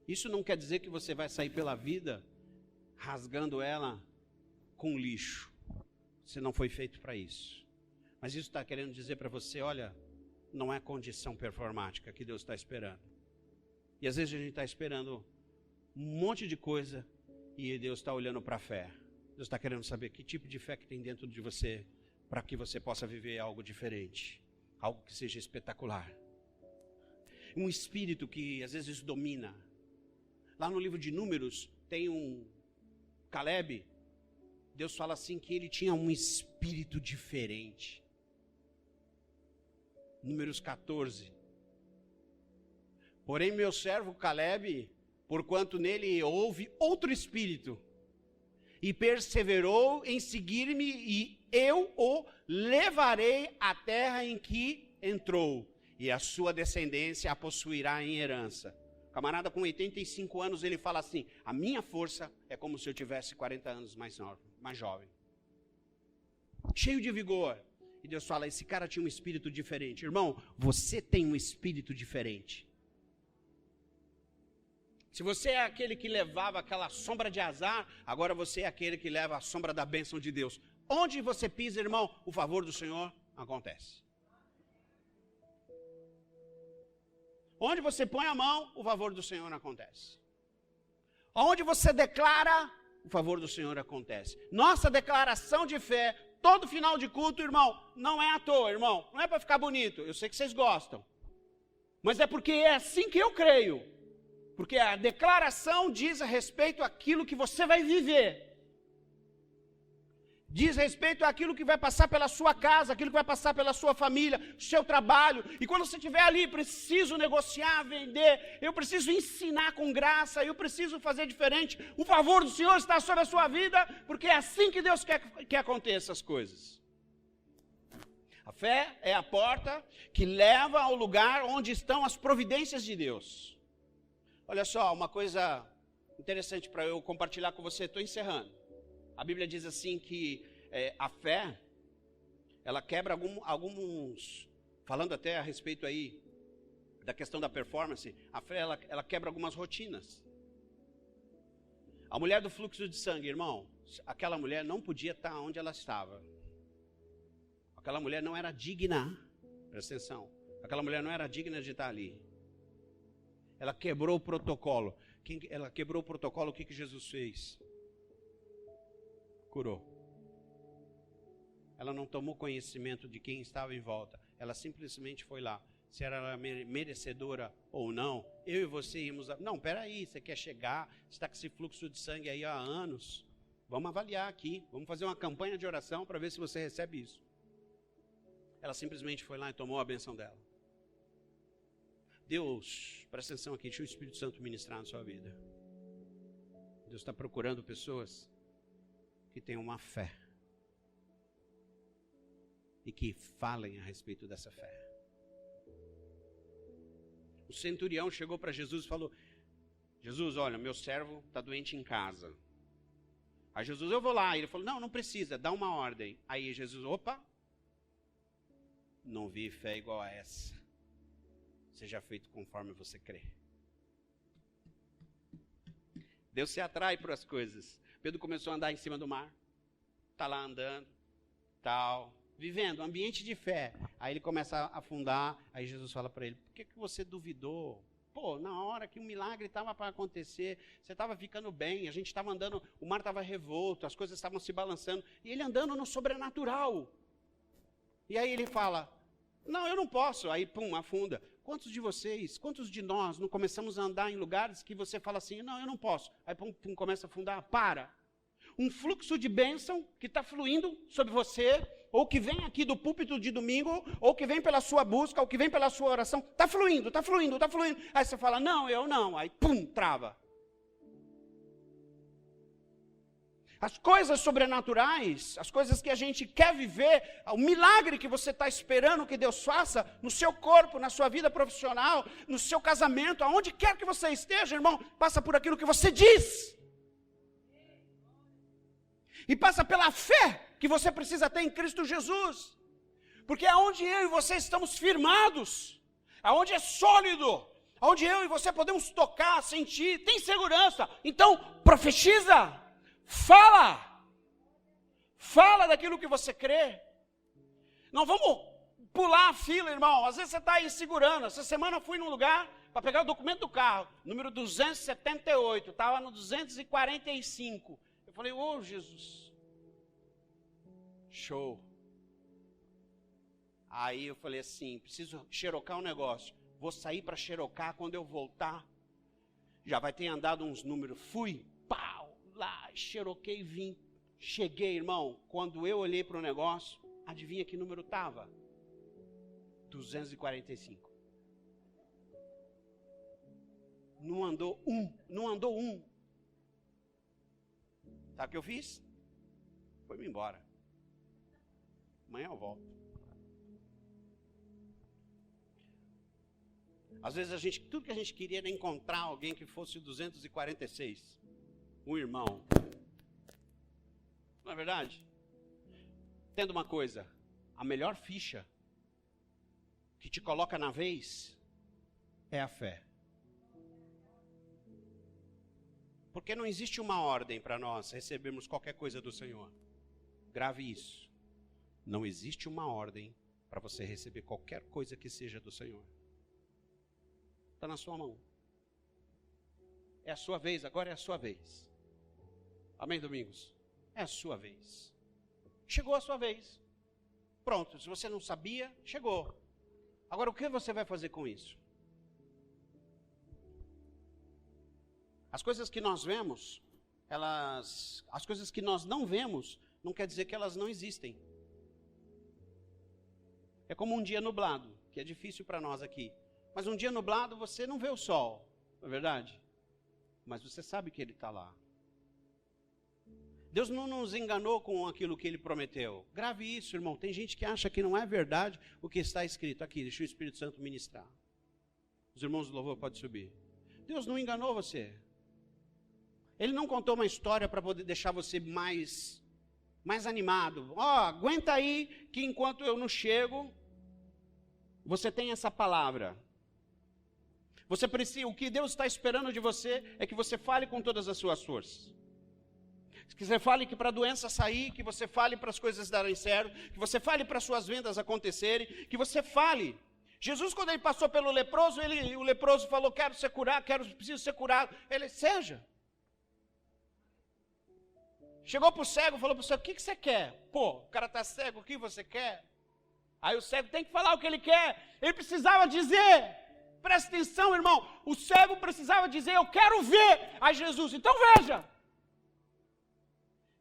Isso não quer dizer que você vai sair pela vida rasgando ela com lixo. Você não foi feito para isso. Mas isso está querendo dizer para você, olha, não é condição performática que Deus está esperando. E às vezes a gente está esperando um monte de coisa e Deus está olhando para a fé. Deus está querendo saber que tipo de fé que tem dentro de você para que você possa viver algo diferente, algo que seja espetacular. Um espírito que às vezes domina. Lá no livro de Números tem um Caleb. Deus fala assim que ele tinha um espírito diferente. Números 14. Porém, meu servo Caleb, porquanto nele houve outro espírito, e perseverou em seguir-me, e eu o levarei à terra em que entrou, e a sua descendência a possuirá em herança. O camarada com 85 anos, ele fala assim, a minha força é como se eu tivesse 40 anos mais jovem. Cheio de vigor. E Deus fala, esse cara tinha um espírito diferente. Irmão, você tem um espírito diferente. Se você é aquele que levava aquela sombra de azar, agora você é aquele que leva a sombra da bênção de Deus. Onde você pisa, irmão, o favor do Senhor acontece. Onde você põe a mão, o favor do Senhor acontece. Onde você declara, o favor do Senhor acontece. Nossa declaração de fé, todo final de culto, irmão, não é à toa, irmão. Não é para ficar bonito, eu sei que vocês gostam. Mas é porque é assim que eu creio. Porque a declaração diz a respeito àquilo que você vai viver. Diz respeito àquilo que vai passar pela sua casa, aquilo que vai passar pela sua família, seu trabalho. E quando você estiver ali, preciso negociar, vender, eu preciso ensinar com graça, eu preciso fazer diferente. O favor do Senhor está sobre a sua vida, porque é assim que Deus quer que aconteça as coisas. A fé é a porta que leva ao lugar onde estão as providências de Deus. Olha só, uma coisa interessante para eu compartilhar com você, estou encerrando. A Bíblia diz assim que a fé, ela quebra alguns, falando até a respeito aí da questão da performance, a fé ela quebra algumas rotinas. A mulher do fluxo de sangue, irmão, aquela mulher não podia estar onde ela estava. Aquela mulher não era digna, presta atenção, aquela mulher não era digna de estar ali. Ela quebrou o protocolo. Ela quebrou o protocolo, o que Jesus fez? Curou. Ela não tomou conhecimento de quem estava em volta. Ela simplesmente foi lá. Se era merecedora ou não, eu e você íamos... Não, peraí, você quer chegar, você está com esse fluxo de sangue aí há anos. Vamos avaliar aqui, vamos fazer uma campanha de oração para ver se você recebe isso. Ela simplesmente foi lá e tomou a benção dela. Deus, presta atenção aqui, deixa o Espírito Santo ministrar na sua vida. Deus está procurando pessoas que tenham uma fé e que falem a respeito dessa fé. O centurião chegou para Jesus e falou: Jesus, olha, meu servo está doente em casa. Aí Jesus, eu vou lá. Ele falou, não precisa, dá uma ordem. Aí Jesus, opa, não vi fé igual a essa. Seja feito conforme você crê. Deus se atrai para as coisas. Pedro começou a andar em cima do mar. Está lá andando, tal, vivendo um ambiente de fé. Aí ele começa a afundar. Aí Jesus fala para ele, por que você duvidou? Pô, na hora que o milagre estava para acontecer, você estava ficando bem, a gente estava andando, o mar estava revolto, as coisas estavam se balançando, e ele andando no sobrenatural. E aí ele fala, não, eu não posso. Aí, pum, afunda. Quantos de vocês, quantos de nós não começamos a andar em lugares que você fala assim, não, eu não posso. Aí, pum, pum, começa a afundar. Para. Um fluxo de bênção que está fluindo sobre você, ou que vem aqui do púlpito de domingo, ou que vem pela sua busca, ou que vem pela sua oração, está fluindo, está fluindo, está fluindo. Aí você fala, não, eu não. Aí, pum, trava. As coisas sobrenaturais, as coisas que a gente quer viver, o milagre que você está esperando que Deus faça no seu corpo, na sua vida profissional, no seu casamento, aonde quer que você esteja, irmão, passa por aquilo que você diz. E passa pela fé que você precisa ter em Cristo Jesus. Porque é onde eu e você estamos firmados, aonde é sólido, aonde eu e você podemos tocar, sentir, tem segurança. Então, profetiza. Fala daquilo que você crê. Não vamos pular a fila, irmão. Às vezes você está aí segurando. Essa semana eu fui num lugar para pegar o documento do carro, número 278, estava no 245. Eu falei, ô Jesus, show. Aí eu falei assim, preciso xerocar um negócio. Vou sair para xerocar, quando eu voltar, já vai ter andado uns números. Fui, pau. Lá, xeroquei e vim. Cheguei, irmão, quando eu olhei para o negócio, adivinha que número estava? 245. Não andou um. Sabe o que eu fiz? Foi-me embora. Amanhã eu volto. Às vezes tudo que a gente queria era encontrar alguém que fosse 246. Um irmão. Não é verdade? Entenda uma coisa, a melhor ficha que te coloca na vez é a fé. Porque não existe uma ordem para nós recebermos qualquer coisa do Senhor. Grave isso. Não existe uma ordem para você receber qualquer coisa que seja do Senhor. Está na sua mão. É a sua vez, agora é a sua vez. Amém, Domingos? É a sua vez. Chegou a sua vez. Pronto, se você não sabia, chegou. Agora, o que você vai fazer com isso? As coisas que nós vemos, as coisas que nós não vemos, não quer dizer que elas não existem. É como um dia nublado, que é difícil para nós aqui. Mas um dia nublado você não vê o sol, não é verdade? Mas você sabe que ele está lá. Deus não nos enganou com aquilo que ele prometeu. Grave isso, irmão. Tem gente que acha que não é verdade o que está escrito aqui. Deixa o Espírito Santo ministrar. Os irmãos do louvor podem subir. Deus não enganou você. Ele não contou uma história para poder deixar você mais animado. Aguenta aí que enquanto eu não chego, você tem essa palavra. Você precisa, o que Deus está esperando de você é que você fale com todas as suas forças. Que você fale que para a doença sair, que você fale para as coisas darem certo, que você fale para as suas vendas acontecerem, que você fale. Jesus, quando ele passou pelo leproso, o leproso falou, quero ser curado, preciso ser curado. Ele, seja. Chegou para o cego, falou para o cego, o que você quer? Pô, o cara está cego, o que você quer? Aí o cego tem que falar o que ele quer. Ele precisava dizer, presta atenção, irmão, o cego precisava dizer, eu quero ver. Aí Jesus, então veja.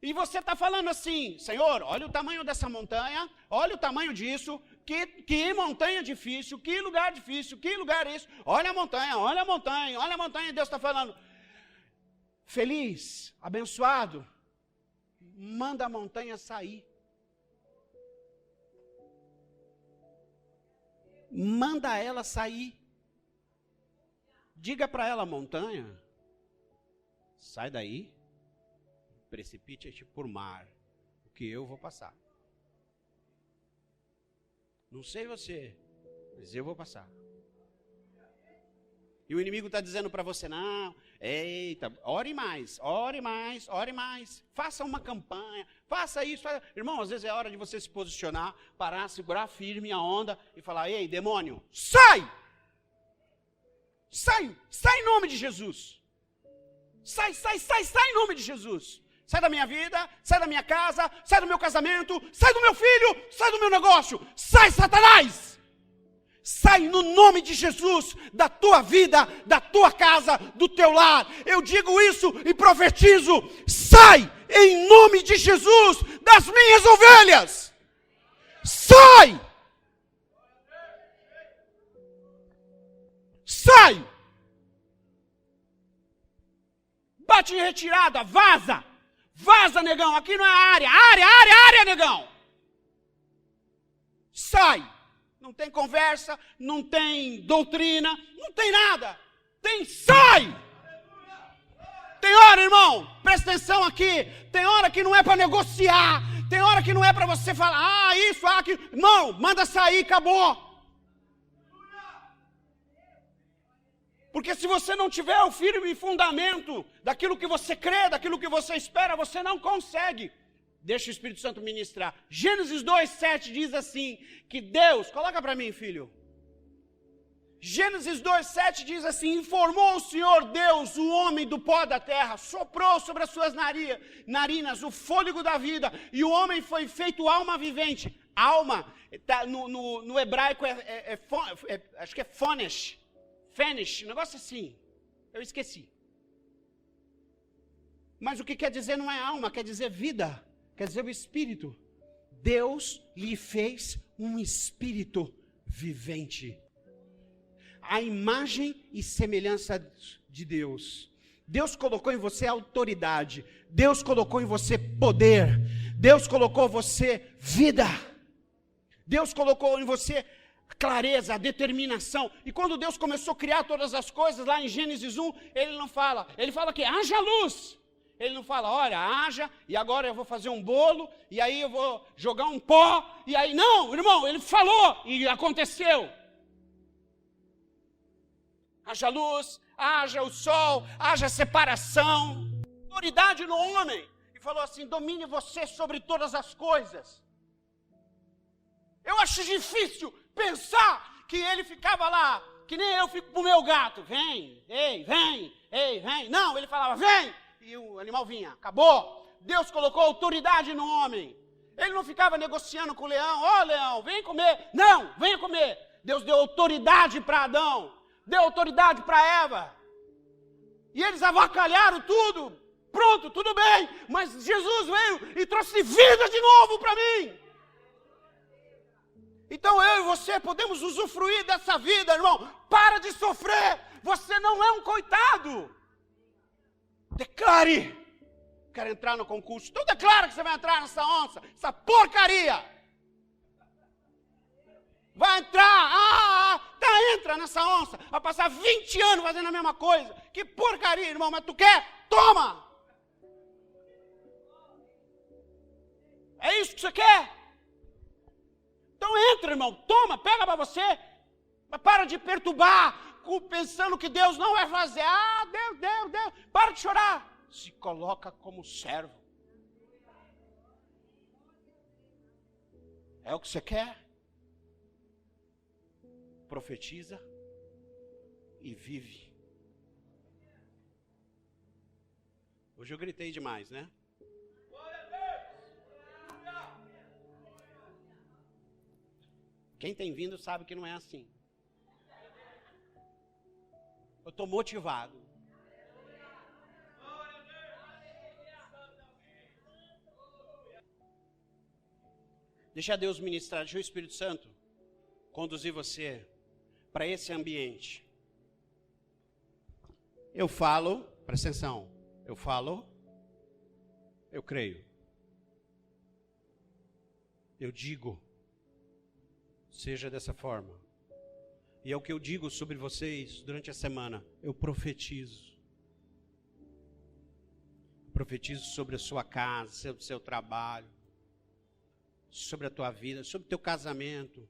E você está falando assim, Senhor, olha o tamanho dessa montanha, olha o tamanho disso, que montanha difícil, que lugar difícil, que lugar isso, olha a montanha, olha a montanha, olha a montanha, e Deus está falando, feliz, abençoado, manda a montanha sair. Manda ela sair. Diga para ela, montanha, sai daí. Precipite-te por mar, que eu vou passar. Não sei você, mas eu vou passar. E o inimigo está dizendo para você, não, eita, ore mais, ore mais, ore mais. Faça uma campanha, faça isso. Irmão, às vezes é hora de você se posicionar, parar, segurar firme a onda e falar, ei, demônio, sai! Sai, sai em nome de Jesus. Sai em nome de Jesus. Sai da minha vida, sai da minha casa, sai do meu casamento, sai do meu filho, sai do meu negócio. Sai, Satanás! Sai no nome de Jesus, da tua vida, da tua casa, do teu lar. Eu digo isso e profetizo. Sai em nome de Jesus das minhas ovelhas. Sai! Sai! Bate em retirada, vaza! Vaza, negão, aqui não é área, negão. Sai. Não tem conversa, não tem doutrina, não tem nada. Sai. Tem hora, irmão, presta atenção aqui. Tem hora que não é para negociar. Tem hora que não é para você falar, isso, aquilo. Irmão, manda sair, acabou. Porque se você não tiver o firme fundamento daquilo que você crê, daquilo que você espera, você não consegue. Deixa o Espírito Santo ministrar. Gênesis 2:7 diz assim, que Deus, coloca para mim, filho. Gênesis 2:7 diz assim, informou o Senhor Deus, o homem do pó da terra, soprou sobre as suas narinas o fôlego da vida, e o homem foi feito alma vivente. Alma, tá, no hebraico acho que é fonesh. Finish, um negócio assim, eu esqueci. Mas o que quer dizer não é alma, quer dizer vida, quer dizer o espírito. Deus lhe fez um espírito vivente. A imagem e semelhança de Deus. Deus colocou em você autoridade, Deus colocou em você poder, Deus colocou em você vida, Deus colocou em você clareza, determinação. E quando Deus começou a criar todas as coisas, lá em Gênesis 1, ele não fala, ele fala que haja luz. Ele não fala, olha, haja, e agora eu vou fazer um bolo, e aí eu vou jogar um pó, e aí, não, irmão, ele falou, e aconteceu. Haja luz, haja o sol, haja separação, autoridade no homem. E falou assim, domine você sobre todas as coisas. Eu acho difícil pensar que ele ficava lá, que nem eu fico pro meu gato. Vem, ei, vem, ei, vem. Não, ele falava, vem. E o animal vinha, acabou. Deus colocou autoridade no homem. Ele não ficava negociando com o leão. Ó, leão, vem comer. Não, venha comer. Deus deu autoridade para Adão. Deu autoridade para Eva. E eles avacalharam tudo. pronto, tudo bem, mas Jesus veio e trouxe vida de novo para mim. Então eu e você podemos usufruir dessa vida, irmão. Para de sofrer, você não é um coitado. Declare, quero entrar no concurso. Então declara que você vai entrar nessa onça, essa porcaria. Vai entrar, entra nessa onça. Vai passar 20 anos fazendo a mesma coisa. Que porcaria, irmão, mas tu quer? Toma! É isso que você quer? Então entra, irmão, toma, pega para você. Mas para de perturbar, pensando que Deus não vai fazer. Deus, para de chorar. Se coloca como servo. É o que você quer? Profetiza e vive. Hoje eu gritei demais, né? Quem tem vindo sabe que não é assim. Eu estou motivado. Deixa Deus ministrar, deixa o Espírito Santo conduzir você para esse ambiente. Eu falo, presta atenção, eu falo, eu creio. Eu digo. Seja dessa forma. E é o que eu digo sobre vocês durante a semana. Eu profetizo. Profetizo sobre a sua casa, sobre o seu trabalho, sobre a tua vida, sobre o teu casamento.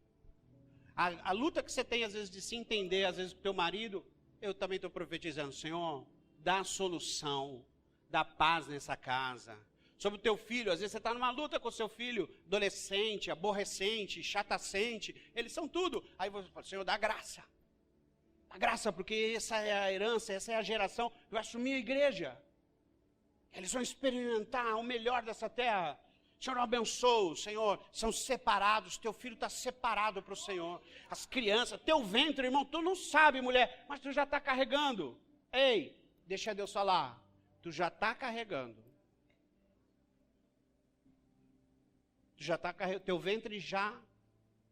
A luta que você tem às vezes de se entender, às vezes com o teu marido, eu também estou profetizando. Senhor, dá a solução, dá paz nessa casa. Sobre o teu filho, às vezes você está numa luta com o seu filho, adolescente, aborrecente, chatacente, eles são tudo. Aí você fala, Senhor, dá graça. Dá graça, porque essa é a herança, essa é a geração que vai assumir a igreja. Eles vão experimentar o melhor dessa terra. Senhor, eu abençoo, Senhor, são separados, teu filho está separado para o Senhor. As crianças, teu ventre, irmão, tu não sabe, mulher, mas tu já está carregando. Ei, deixa Deus falar, tu já está carregando. Tu já está carregando, teu ventre já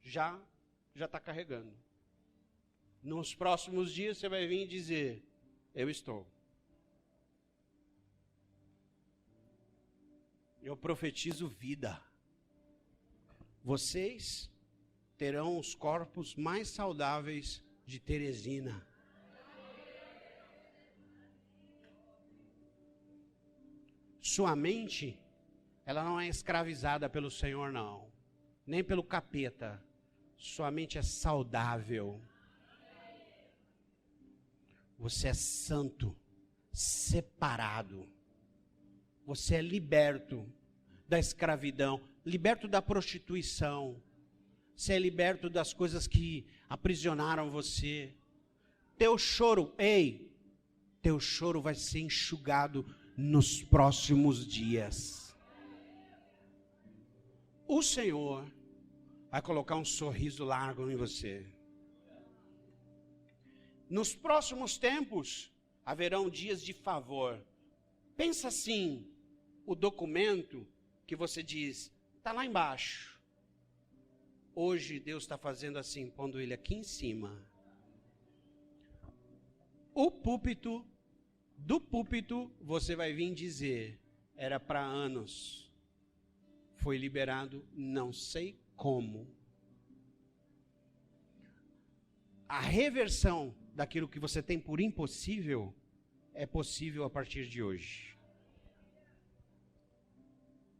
está carregando. Nos próximos dias você vai vir dizer, eu estou. Eu profetizo vida. Vocês terão os corpos mais saudáveis de Teresina. Sua mente, ela não é escravizada pelo Senhor, não. Nem pelo capeta. Sua mente é saudável. Você é santo, separado. Você é liberto da escravidão, liberto da prostituição. Você é liberto das coisas que aprisionaram você. Teu choro, teu choro vai ser enxugado nos próximos dias. O Senhor vai colocar um sorriso largo em você. Nos próximos tempos, haverão dias de favor. Pensa assim, o documento que você diz, está lá embaixo. Hoje Deus está fazendo assim, pondo ele aqui em cima. Do púlpito, você vai vir dizer, era para anos. Foi liberado, não sei como. A reversão daquilo que você tem por impossível, é possível a partir de hoje.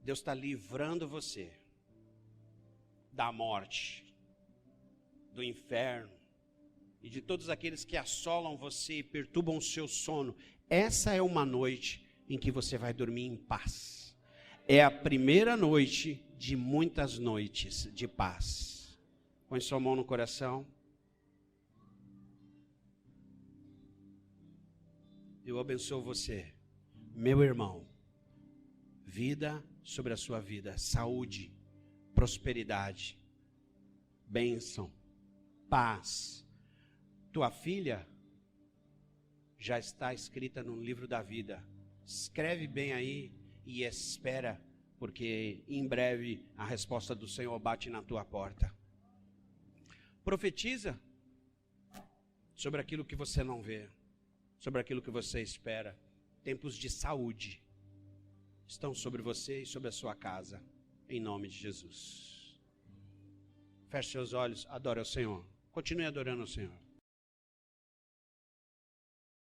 Deus está livrando você da morte, do inferno e de todos aqueles que assolam você e perturbam o seu sono. Essa é uma noite em que você vai dormir em paz. É a primeira noite de muitas noites de paz. Põe sua mão no coração. Eu abençoo você, meu irmão. Vida sobre a sua vida, saúde, prosperidade, bênção, paz. Tua filha já está escrita no livro da vida. Escreve bem aí e espera, porque em breve a resposta do Senhor bate na tua porta. Profetiza sobre aquilo que você não vê, sobre aquilo que você espera. Tempos de saúde estão sobre você e sobre a sua casa, em nome de Jesus. Feche seus olhos, adore ao Senhor. Continue adorando ao Senhor.